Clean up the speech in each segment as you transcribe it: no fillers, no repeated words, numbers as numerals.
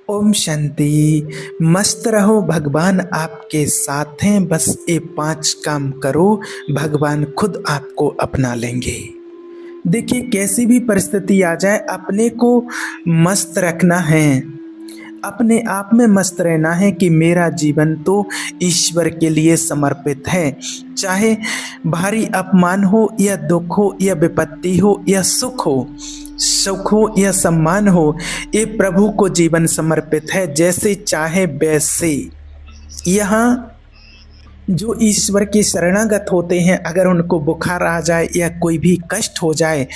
ओम शांति। मस्त रहो, भगवान आपके साथ हैं। बस ये 5 काम करो, भगवान खुद आपको अपना लेंगे। देखिए, कैसी भी परिस्थिति आ जाए, अपने को मस्त रखना है, अपने आप में मस्त रहना है कि मेरा जीवन तो ईश्वर के लिए समर्पित है। चाहे भारी अपमान हो या दुख हो या विपत्ति हो या सुख हो या सम्मान हो, ये प्रभु को जीवन समर्पित है। जैसे चाहे वैसे। यहाँ जो ईश्वर के शरणागत होते हैं, अगर उनको बुखार आ जाए या कोई भी कष्ट हो जाए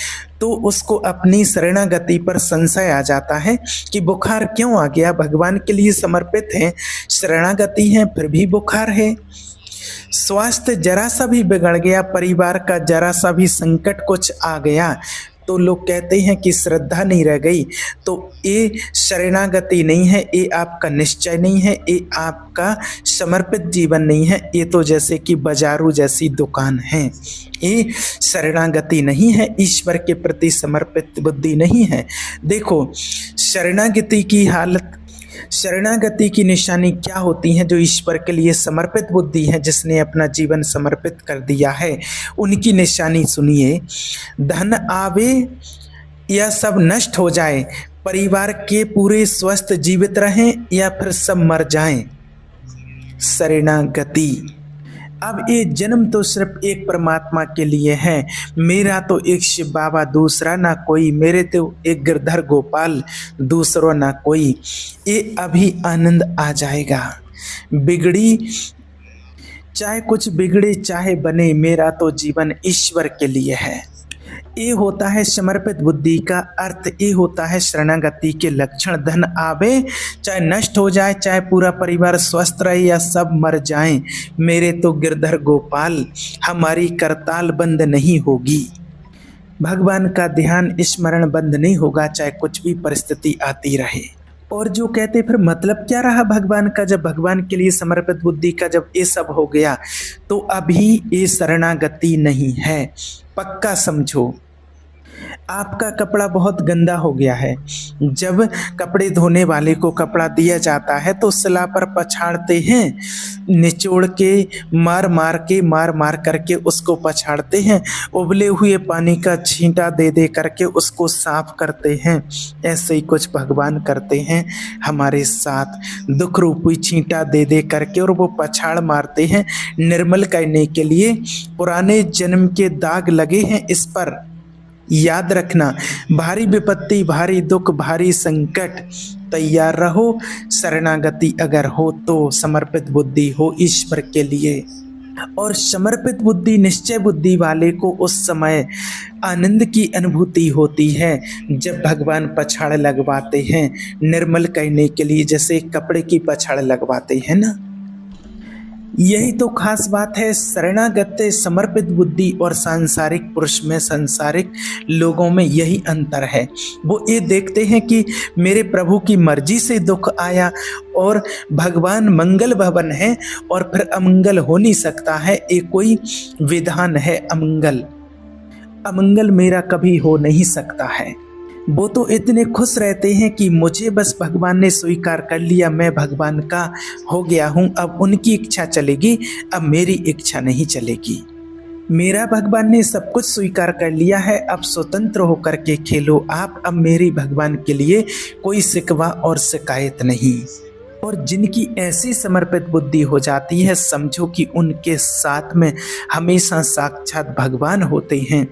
तो उसको अपनी शरणागति पर संशय आ जाता है कि बुखार क्यों आ गया। भगवान के लिए समर्पित हैं, शरणागति हैं, फिर भी बुखार है। स्वास्थ्य जरा सा भी बिगड़ गया, परिवार का जरा सा भी संकट कुछ आ गया तो लोग कहते हैं कि श्रद्धा नहीं रह गई। तो ये शरणागति नहीं है, ये आपका निश्चय नहीं है, ये आपका समर्पित जीवन नहीं है। ये तो जैसे कि बाजारू जैसी दुकान है। ये शरणागति नहीं है, ईश्वर के प्रति समर्पित बुद्धि नहीं है। देखो, शरणागति की निशानी क्या होती है? जो ईश्वर के लिए समर्पित बुद्धि है, जिसने अपना जीवन समर्पित कर दिया है, उनकी निशानी सुनिए। धन आवे या सब नष्ट हो जाए, परिवार के पूरे स्वस्थ जीवित रहें या फिर सब मर जाएं, शरणागति। अब ये जन्म तो सिर्फ एक परमात्मा के लिए है। मेरा तो एक शिव बाबा, दूसरा ना कोई। मेरे तो एक गिरधर गोपाल, दूसरा ना कोई। ये अभी आनंद आ जाएगा। बिगड़ी चाहे कुछ बिगड़े चाहे बने, मेरा तो जीवन ईश्वर के लिए है। ये होता है समर्पित बुद्धि का अर्थ, ये होता है शरणागति के लक्षण। धन आवे चाहे नष्ट हो जाए, चाहे पूरा परिवार स्वस्थ रहे या सब मर जाएं, मेरे तो गिरधर गोपाल, हमारी करताल बंद नहीं होगी। भगवान का ध्यान स्मरण बंद नहीं होगा, चाहे कुछ भी परिस्थिति आती रहे। और जो कहते फिर मतलब क्या रहा भगवान का? जब भगवान के लिए समर्पित बुद्धि का जब ये सब हो गया तो अभी ये शरणागति नहीं है। पक्का समझो। आपका कपड़ा बहुत गंदा हो गया है, जब कपड़े धोने वाले को कपड़ा दिया जाता है तो सिला पर पछाड़ते हैं, निचोड़ के मार मार करके उसको पछाड़ते हैं, उबले हुए पानी का छींटा दे दे करके उसको साफ करते हैं। ऐसे ही कुछ भगवान करते हैं हमारे साथ, दुख रूपी छींटा दे दे करके, और वो पछाड़ मारते हैं निर्मल करने के लिए। पुराने जन्म के दाग लगे हैं इस पर, याद रखना। भारी विपत्ति, भारी दुख, भारी संकट, तैयार रहो। शरणागति अगर हो तो समर्पित बुद्धि हो ईश्वर के लिए। और समर्पित बुद्धि, निश्चय बुद्धि वाले को उस समय आनंद की अनुभूति होती है जब भगवान पछाड़ लगवाते हैं निर्मल करने के लिए, जैसे कपड़े की पछाड़ लगवाते हैं ना। यही तो खास बात है। शरणागत समर्पित बुद्धि और सांसारिक पुरुष में, सांसारिक लोगों में यही अंतर है। वो ये देखते हैं कि मेरे प्रभु की मर्जी से दुख आया और भगवान मंगल भवन है और फिर अमंगल हो नहीं सकता है। ये कोई विधान है, अमंगल मेरा कभी हो नहीं सकता है। वो तो इतने खुश रहते हैं कि मुझे बस भगवान ने स्वीकार कर लिया, मैं भगवान का हो गया हूँ, अब उनकी इच्छा चलेगी, अब मेरी इच्छा नहीं चलेगी। मेरा भगवान ने सब कुछ स्वीकार कर लिया है, अब स्वतंत्र होकर के खेलो आप, अब मेरी भगवान के लिए कोई शिकवा और शिकायत नहीं। और जिनकी ऐसी समर्पित बुद्धि हो जाती है, समझो कि उनके साथ में हमेशा साक्षात भगवान होते हैं।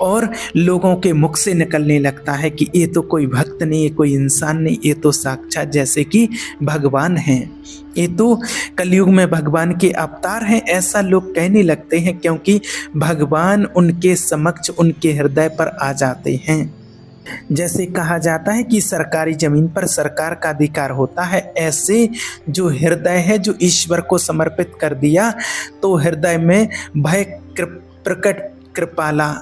और लोगों के मुख से निकलने लगता है कि ये तो कोई भक्त नहीं, ये कोई इंसान नहीं, ये तो साक्षात जैसे कि भगवान हैं, ये तो कलयुग में भगवान के अवतार हैं, ऐसा लोग कहने लगते हैं, क्योंकि भगवान उनके समक्ष, उनके हृदय पर आ जाते हैं। जैसे कहा जाता है कि सरकारी जमीन पर सरकार का अधिकार होता है, ऐसे जो हृदय है, जो ईश्वर को समर्पित कर दिया, तो हृदय में भय प्रकट कृपाला।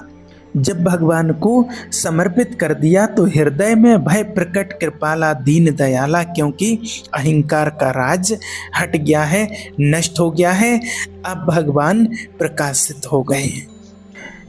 जब भगवान को समर्पित कर दिया तो हृदय में भय प्रकट कृपाला, दीन दयाला, क्योंकि अहंकार का राज हट गया है, नष्ट हो गया है। अब भगवान प्रकाशित हो गए।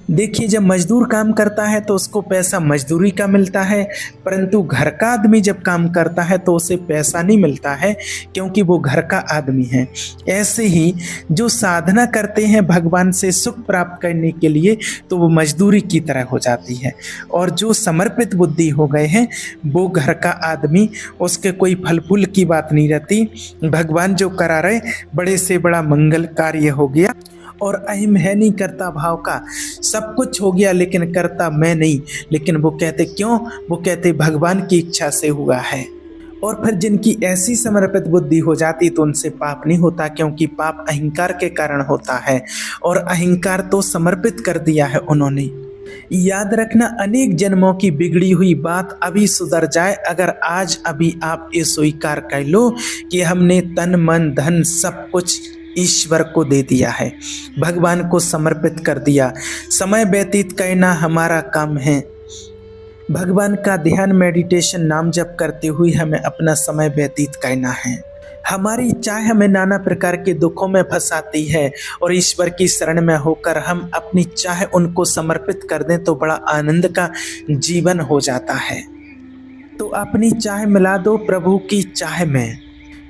देखिए, जब मजदूर काम करता है तो उसको पैसा मजदूरी का मिलता है, परंतु घर का आदमी जब काम करता है तो उसे पैसा नहीं मिलता है, क्योंकि वो घर का आदमी है। ऐसे ही जो साधना करते हैं भगवान से सुख प्राप्त करने के लिए, तो वो मजदूरी की तरह हो जाती है। और जो समर्पित बुद्धि हो गए हैं वो घर का आदमी, उसके कोई फल फूल की बात नहीं रहती। भगवान जो करा रहे, बड़े से बड़ा मंगल कार्य हो गया, और अहिम है नहीं करता भाव का, सब कुछ हो गया लेकिन करता मैं नहीं। लेकिन वो कहते क्यों? वो कहते भगवान की इच्छा से हुआ है। और फिर जिनकी ऐसी समर्पित बुद्धि हो जाती तो उनसे पाप नहीं होता, क्योंकि पाप अहंकार के कारण होता है, और अहंकार तो समर्पित कर दिया है उन्होंने। याद रखना, अनेक जन्मों की बिगड़ी हुई बात अभी सुधर जाए अगर आज अभी आप ये स्वीकार कर लो कि हमने तन मन धन सब कुछ ईश्वर को दे दिया है, भगवान को समर्पित कर दिया। समय व्यतीत करना हमारा काम है। भगवान का ध्यान, मेडिटेशन, नाम जप करते हुए हमें अपना समय व्यतीत करना है। हमारी चाह हमें नाना प्रकार के दुखों में फंसाती है, और ईश्वर की शरण में होकर हम अपनी चाह उनको समर्पित कर दें तो बड़ा आनंद का जीवन हो जाता है। तो अपनी चाह मिला दो प्रभु की चाह में।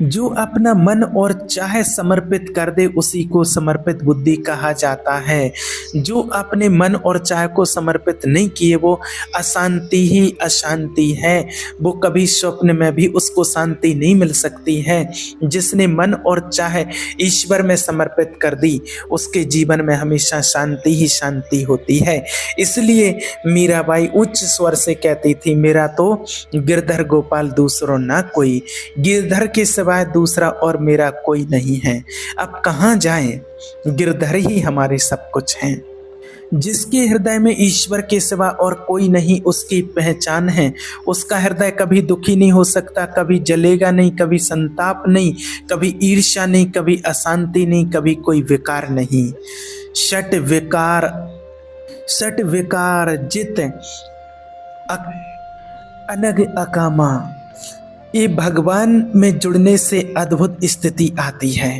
जो अपना मन और चाह समर्पित कर दे उसी को समर्पित बुद्धि कहा जाता है। जो अपने मन और चाह को समर्पित नहीं किए वो अशांति ही अशांति है। वो कभी स्वप्न में भी उसको शांति नहीं मिल सकती है। जिसने मन और चाह ईश्वर में समर्पित कर दी उसके जीवन में हमेशा शांति ही शांति होती है। इसलिए मीराबाई उच्च स्वर से कहती थी, मेरा तो गिरधर गोपाल दूसरों ना कोई, गिरधर के दूसरा और मेरा कोई नहीं है। अब कहाँ जाएं? गिरधर ही हमारे सब कुछ हैं। जिसके हृदय में ईश्वर के सिवा और कोई नहीं उसकी पहचान है, उसका हृदय कभी दुखी नहीं हो सकता, कभी जलेगा नहीं, कभी संताप नहीं, कभी ईर्ष्या नहीं, कभी अशांति नहीं, कभी कोई विकार नहीं। षट विकार जित अनग अकामा, ये भगवान में जुड़ने से अद्भुत स्थिति आती है।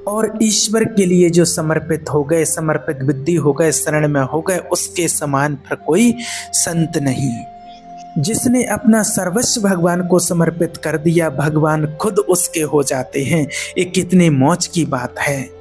और ईश्वर के लिए जो समर्पित हो गए, समर्पित बुद्धि हो गए, शरण में हो गए, उसके समान फिर कोई संत नहीं। जिसने अपना सर्वस्व भगवान को समर्पित कर दिया, भगवान खुद उसके हो जाते हैं। ये कितने मौज की बात है।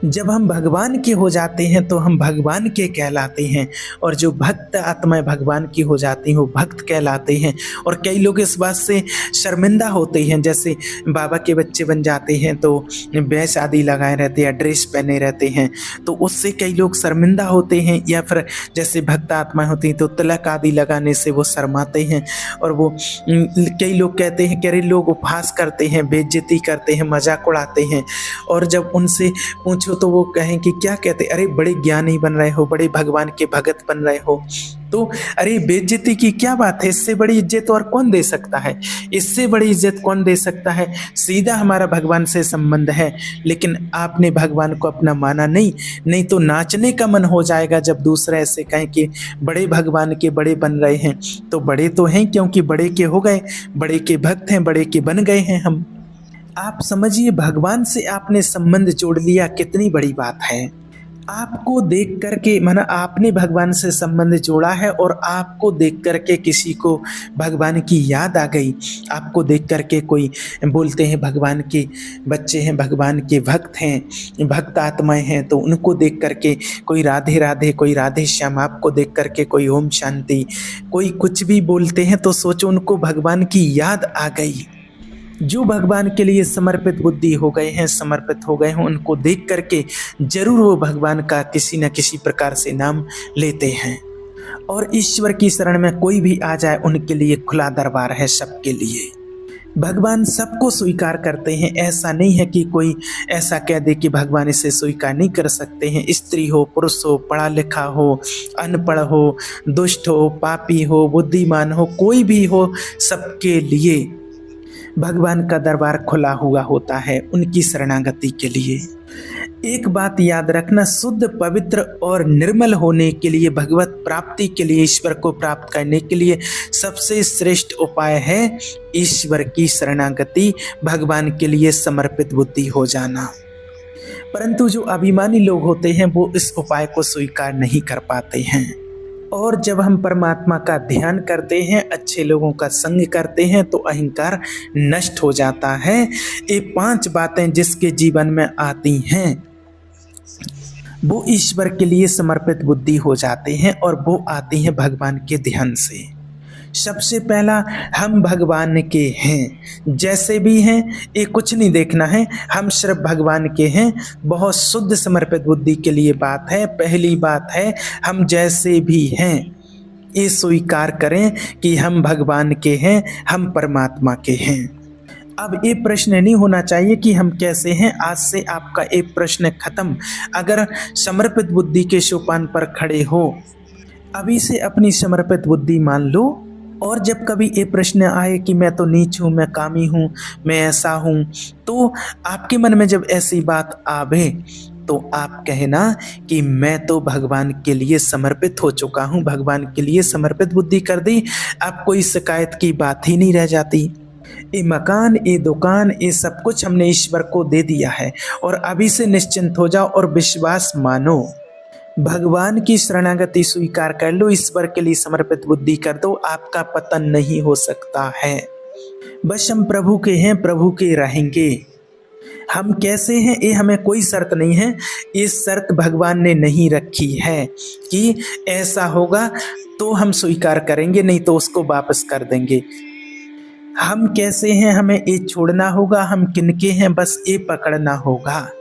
जब हम भगवान के हो जाते हैं तो हम भगवान के कहलाते हैं, और जो भक्त आत्माएं भगवान की हो जाती हैं वो भक्त कहलाते हैं। और कई लोग इस बात से शर्मिंदा होते हैं, जैसे बाबा के बच्चे बन जाते हैं तो बैस आदि लगाए रहते हैं, ड्रेस पहने रहते हैं, तो उससे कई लोग शर्मिंदा होते हैं। या फिर जैसे भक्त आत्माएं होती हैं तो तिलक आदि लगाने से वो शर्माते हैं। और वो कई लोग कहते हैं कि अरे लोग उपहास करते हैं, बेइज्जती करते हैं, मजाक उड़ाते हैं। और जब उनसे पूछो तो वो कहें कि क्या कहते, अरे बड़े ज्ञानी बन रहे हो, बड़े भगवान के भगत बन रहे हो। तो अरे बेइज्जती की क्या बात है? इससे बड़ी इज्जत और कौन दे सकता है? इससे बड़ी इज्जत कौन दे सकता है? सीधा हमारा भगवान से संबंध है। लेकिन आपने भगवान को अपना माना नहीं तो नाचने का मन हो जाएगा जब दूसरे ऐसे कहें कि बड़े भगवान के बड़े बन रहे हैं। तो बड़े तो हैं, क्योंकि बड़े के हो गए, बड़े के भक्त हैं, बड़े के बन गए हैं हम। आप समझिए, भगवान से आपने संबंध जोड़ लिया, कितनी बड़ी बात है। आपको देख करके, माना आपने भगवान से संबंध जोड़ा है, और आपको देख करके किसी को भगवान की याद आ गई। आपको देख करके कोई बोलते हैं भगवान के बच्चे हैं, भगवान के भक्त हैं, भक्त आत्माएं हैं, तो उनको देख करके कोई राधे राधे, कोई राधे श्याम, आपको देख करके कोई ओम शांति, कोई कुछ भी बोलते हैं तो सोचो उनको भगवान की याद आ गई। जो भगवान के लिए समर्पित बुद्धि हो गए हैं, समर्पित हो गए हैं, उनको देख करके जरूर वो भगवान का किसी न किसी प्रकार से नाम लेते हैं। और ईश्वर की शरण में कोई भी आ जाए उनके लिए खुला दरबार है सबके लिए। भगवान सबको स्वीकार करते हैं। ऐसा नहीं है कि कोई ऐसा कह दे कि भगवान इसे स्वीकार नहीं कर सकते हैं। स्त्री हो, पुरुष हो, पढ़ा लिखा हो, अनपढ़ हो, दुष्ट हो, पापी हो, बुद्धिमान हो, कोई भी हो, सबके लिए भगवान का दरबार खुला हुआ होता है उनकी शरणागति के लिए। एक बात याद रखना, शुद्ध, पवित्र और निर्मल होने के लिए, भगवत प्राप्ति के लिए, ईश्वर को प्राप्त करने के लिए सबसे श्रेष्ठ उपाय है ईश्वर की शरणागति, भगवान के लिए समर्पित बुद्धि हो जाना। परंतु जो अभिमानी लोग होते हैं वो इस उपाय को स्वीकार नहीं कर पाते हैं। और जब हम परमात्मा का ध्यान करते हैं, अच्छे लोगों का संग करते हैं, तो अहंकार नष्ट हो जाता है। ये 5 बातें जिसके जीवन में आती हैं वो ईश्वर के लिए समर्पित बुद्धि हो जाते हैं और वो आती हैं भगवान के ध्यान से। सबसे पहला, हम भगवान के हैं, जैसे भी हैं, ये कुछ नहीं देखना है, हम सिर्फ भगवान के हैं। बहुत शुद्ध समर्पित बुद्धि के लिए बात है। पहली बात है, हम जैसे भी हैं ये स्वीकार करें कि हम भगवान के हैं, हम परमात्मा के हैं। अब ये प्रश्न नहीं होना चाहिए कि हम कैसे हैं। आज से आपका एक प्रश्न खत्म। अगर समर्पित बुद्धि के सोपान पर खड़े हो, अभी से अपनी समर्पित बुद्धि मान लो। और जब कभी ये प्रश्न आए कि मैं तो नीच हूँ, मैं कामी हूँ, मैं ऐसा हूँ, तो आपके मन में जब ऐसी बात आवे तो आप कहना कि मैं तो भगवान के लिए समर्पित हो चुका हूँ, भगवान के लिए समर्पित बुद्धि कर दी। अब कोई शिकायत की बात ही नहीं रह जाती। ये मकान, ये दुकान, ये सब कुछ हमने ईश्वर को दे दिया है और अभी से निश्चिंत हो जाओ और विश्वास मानो। भगवान की शरणागति स्वीकार कर लो, ईश्वर के लिए समर्पित बुद्धि कर दो, आपका पतन नहीं हो सकता है। बस हम प्रभु के हैं, प्रभु के रहेंगे। हम कैसे हैं ये हमें कोई शर्त नहीं है। ये शर्त भगवान ने नहीं रखी है कि ऐसा होगा तो हम स्वीकार करेंगे, नहीं तो उसको वापस कर देंगे। हम कैसे हैं हमें ये छोड़ना होगा, हम किनके हैं बस ये पकड़ना होगा।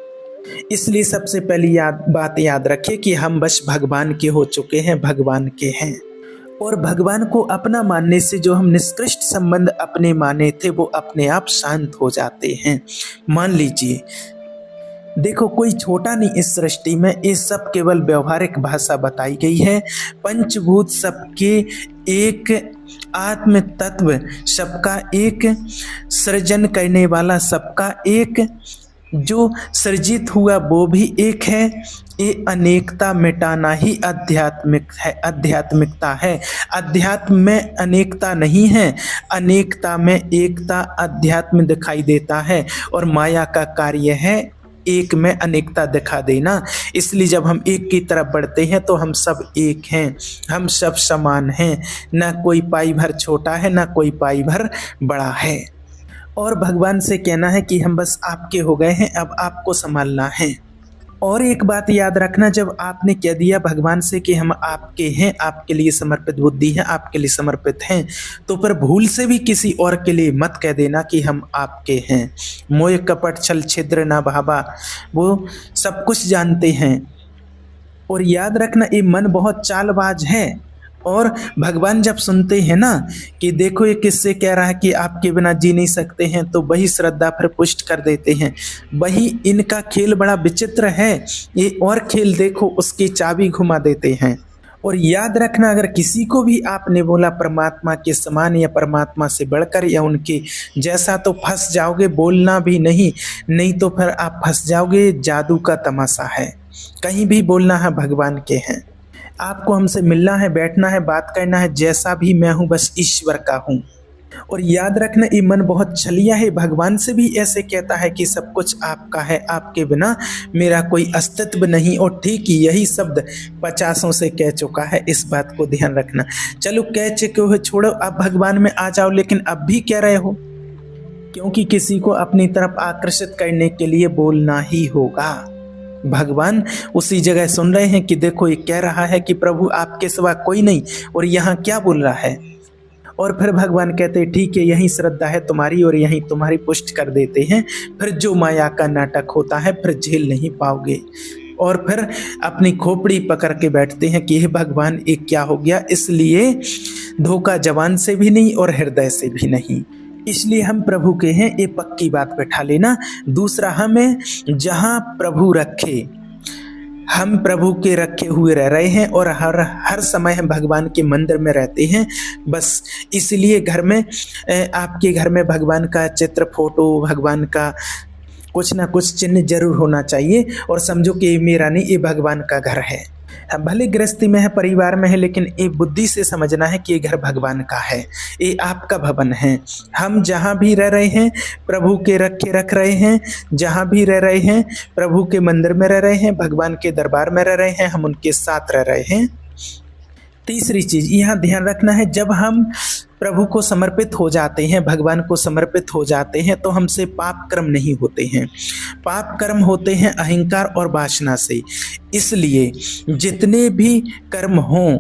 इसलिए सबसे पहली बात याद रखिए कि हम बस भगवान के हो चुके हैं, भगवान के हैं। और भगवान को अपना मानने से जो हम निष्कृष्ट संबंध अपने माने थे वो अपने आप शांत हो जाते हैं। मान लीजिए, देखो कोई छोटा नहीं इस सृष्टि में, ये सब केवल व्यवहारिक भाषा बताई गई है। पंचभूत सबके एक, आत्म तत्व सबका एक, सृजन करने वाला सबका एक, जो सृजित हुआ वो भी एक है। ये अनेकता मिटाना ही आध्यात्मिकता है। अध्यात्म में अनेकता नहीं है, अनेकता में एकता अध्यात्म दिखाई देता है। और माया का कार्य है एक में अनेकता दिखा देना। इसलिए जब हम एक की तरफ बढ़ते हैं तो हम सब एक हैं, हम सब समान हैं। ना कोई पाई भर छोटा है, ना कोई पाई भर बड़ा है। और भगवान से कहना है कि हम बस आपके हो गए हैं, अब आपको संभालना है। और एक बात याद रखना, जब आपने कह दिया भगवान से कि हम आपके हैं, आपके लिए समर्पित बुद्धि है, आपके लिए समर्पित हैं, तो पर भूल से भी किसी और के लिए मत कह देना कि हम आपके हैं। मोह कपट छल छिद्र ना भावा, वो सब कुछ जानते हैं। और याद रखना, ये मन बहुत चालबाज है। और भगवान जब सुनते हैं ना कि देखो ये किससे कह रहा है कि आपके बिना जी नहीं सकते हैं, तो वही श्रद्धा फिर पुष्ट कर देते हैं। वही इनका खेल बड़ा विचित्र है। ये और खेल देखो, उसकी चाबी घुमा देते हैं। और याद रखना, अगर किसी को भी आपने बोला परमात्मा के समान या परमात्मा से बढ़कर या उनके जैसा, तो फंस जाओगे। बोलना भी नहीं तो फिर आप फंस जाओगे। जादू का तमाशा है। कहीं भी बोलना है भगवान के हैं। आपको हमसे मिलना है, बैठना है, बात करना है, जैसा भी मैं हूँ बस ईश्वर का हूँ। और याद रखना, ये मन बहुत छलिया है। भगवान से भी ऐसे कहता है कि सब कुछ आपका है, आपके बिना मेरा कोई अस्तित्व नहीं। और ठीक यही शब्द 50 से कह चुका है, इस बात को ध्यान रखना। चलो कह चुके हो, छोड़ो, अब भगवान में आ जाओ। लेकिन अब भी कह रहे हो, क्योंकि किसी को अपनी तरफ आकर्षित करने के लिए बोलना ही होगा। भगवान उसी जगह सुन रहे हैं कि देखो ये कह रहा है कि प्रभु आपके सिवा कोई नहीं, और यहाँ क्या बोल रहा है। और फिर भगवान कहते हैं ठीक है, यही श्रद्धा है तुम्हारी और यही तुम्हारी पुष्ट कर देते हैं। फिर जो माया का नाटक होता है फिर झेल नहीं पाओगे। और फिर अपनी खोपड़ी पकड़ के बैठते हैं कि हे भगवान ये क्या हो गया। इसलिए धोखा जवान से भी नहीं और हृदय से भी नहीं। इसलिए हम प्रभु के हैं, ये पक्की बात बैठा लेना। दूसरा, हमें जहाँ प्रभु रखे, हम प्रभु के रखे हुए रह रहे हैं और हर समय हम भगवान के मंदिर में रहते हैं। बस इसलिए घर में, आपके घर में भगवान का चित्र, फोटो, भगवान का कुछ ना कुछ चिन्ह जरूर होना चाहिए। और समझो कि ये मेरा नहीं, ये भगवान का घर है। भले गृहस्थी में है, परिवार में है, लेकिन ये बुद्धि से समझना है कि ये घर भगवान का है, ये आपका भवन है। हम जहाँ भी रह रहे हैं प्रभु के रख रहे हैं, जहाँ भी रह रहे हैं प्रभु के मंदिर में रह रहे हैं, भगवान के दरबार में रह रहे हैं, हम उनके साथ रह रहे हैं। तीसरी चीज यहाँ ध्यान रखना है, जब हम प्रभु को समर्पित हो जाते हैं, भगवान को समर्पित हो जाते हैं, तो हमसे पाप कर्म नहीं होते हैं। पाप कर्म होते हैं अहंकार और वासना से। इसलिए जितने भी कर्म हों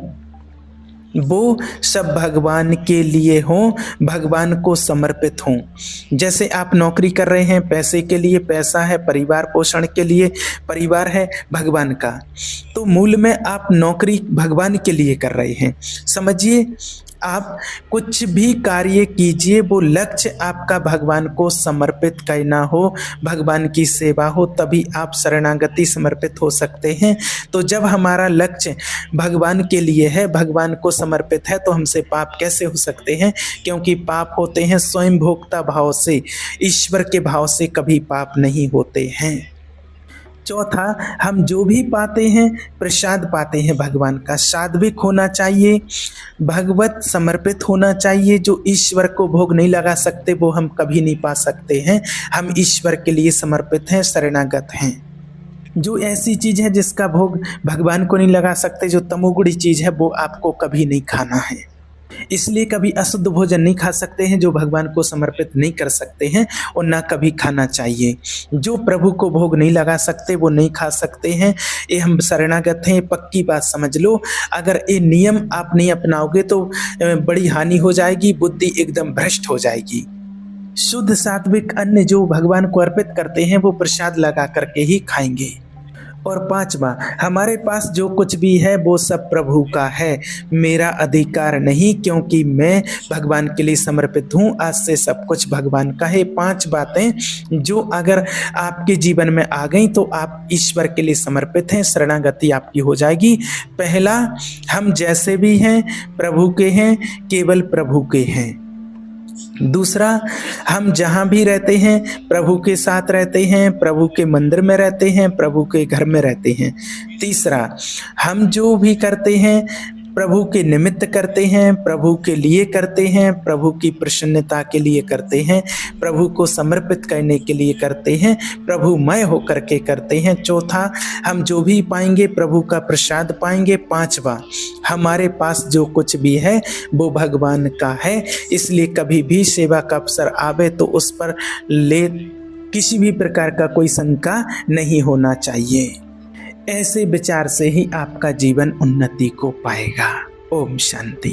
वो सब भगवान के लिए हों, भगवान को समर्पित हों। जैसे आप नौकरी कर रहे हैं पैसे के लिए, पैसा है परिवार पोषण के लिए, परिवार है भगवान का, तो मूल में आप नौकरी भगवान के लिए कर रहे हैं। समझिए, आप कुछ भी कार्य कीजिए वो लक्ष्य आपका भगवान को समर्पित करना हो, भगवान की सेवा हो, तभी आप शरणागति समर्पित हो सकते हैं। तो जब हमारा लक्ष्य भगवान के लिए है, भगवान को समर्पित है, तो हमसे पाप कैसे हो सकते हैं? क्योंकि पाप होते हैं स्वयं भोक्ता भाव से, ईश्वर के भाव से कभी पाप नहीं होते हैं। चौथा, हम जो भी पाते हैं प्रसाद पाते हैं भगवान का। सात्विक होना चाहिए, भगवत समर्पित होना चाहिए। जो ईश्वर को भोग नहीं लगा सकते वो हम कभी नहीं पा सकते हैं। हम ईश्वर के लिए समर्पित हैं, शरणागत हैं। जो ऐसी चीज़ है जिसका भोग भगवान को नहीं लगा सकते, जो तमोगुणी चीज़ है, वो आपको कभी नहीं खाना है। इसलिए कभी अशुद्ध भोजन नहीं खा सकते हैं, जो भगवान को समर्पित नहीं कर सकते हैं, और ना कभी खाना चाहिए। जो प्रभु को भोग नहीं लगा सकते वो नहीं खा सकते हैं। ये हम शरणागत हैं, पक्की बात समझ लो। अगर ये नियम आप नहीं अपनाओगे तो बड़ी हानि हो जाएगी, बुद्धि एकदम भ्रष्ट हो जाएगी। शुद्ध सात्विक अन्न जो भगवान को अर्पित करते हैं वो प्रसाद लगा करके ही खाएंगे। और पांचवा, हमारे पास जो कुछ भी है वो सब प्रभु का है, मेरा अधिकार नहीं, क्योंकि मैं भगवान के लिए समर्पित हूँ। आज से सब कुछ भगवान का है। 5 बातें जो अगर आपके जीवन में आ गई तो आप ईश्वर के लिए समर्पित हैं, शरणागति आपकी हो जाएगी। पहला, हम जैसे भी हैं प्रभु के हैं, केवल प्रभु के हैं। दूसरा, हम जहाँ भी रहते हैं प्रभु के साथ रहते हैं, प्रभु के मंदिर में रहते हैं, प्रभु के घर में रहते हैं। तीसरा, हम जो भी करते हैं प्रभु के निमित्त करते हैं, प्रभु के लिए करते हैं, प्रभु की प्रसन्नता के लिए करते हैं, प्रभु को समर्पित करने के लिए करते हैं, प्रभुमय होकर के करते हैं। चौथा, हम जो भी पाएंगे प्रभु का प्रसाद पाएंगे। पांचवा, हमारे पास जो कुछ भी है वो भगवान का है। इसलिए कभी भी सेवा का अवसर आवे तो उस पर किसी भी प्रकार का कोई शंका नहीं होना चाहिए। ऐसे विचार से ही आपका जीवन उन्नति को पाएगा। ओम शांति।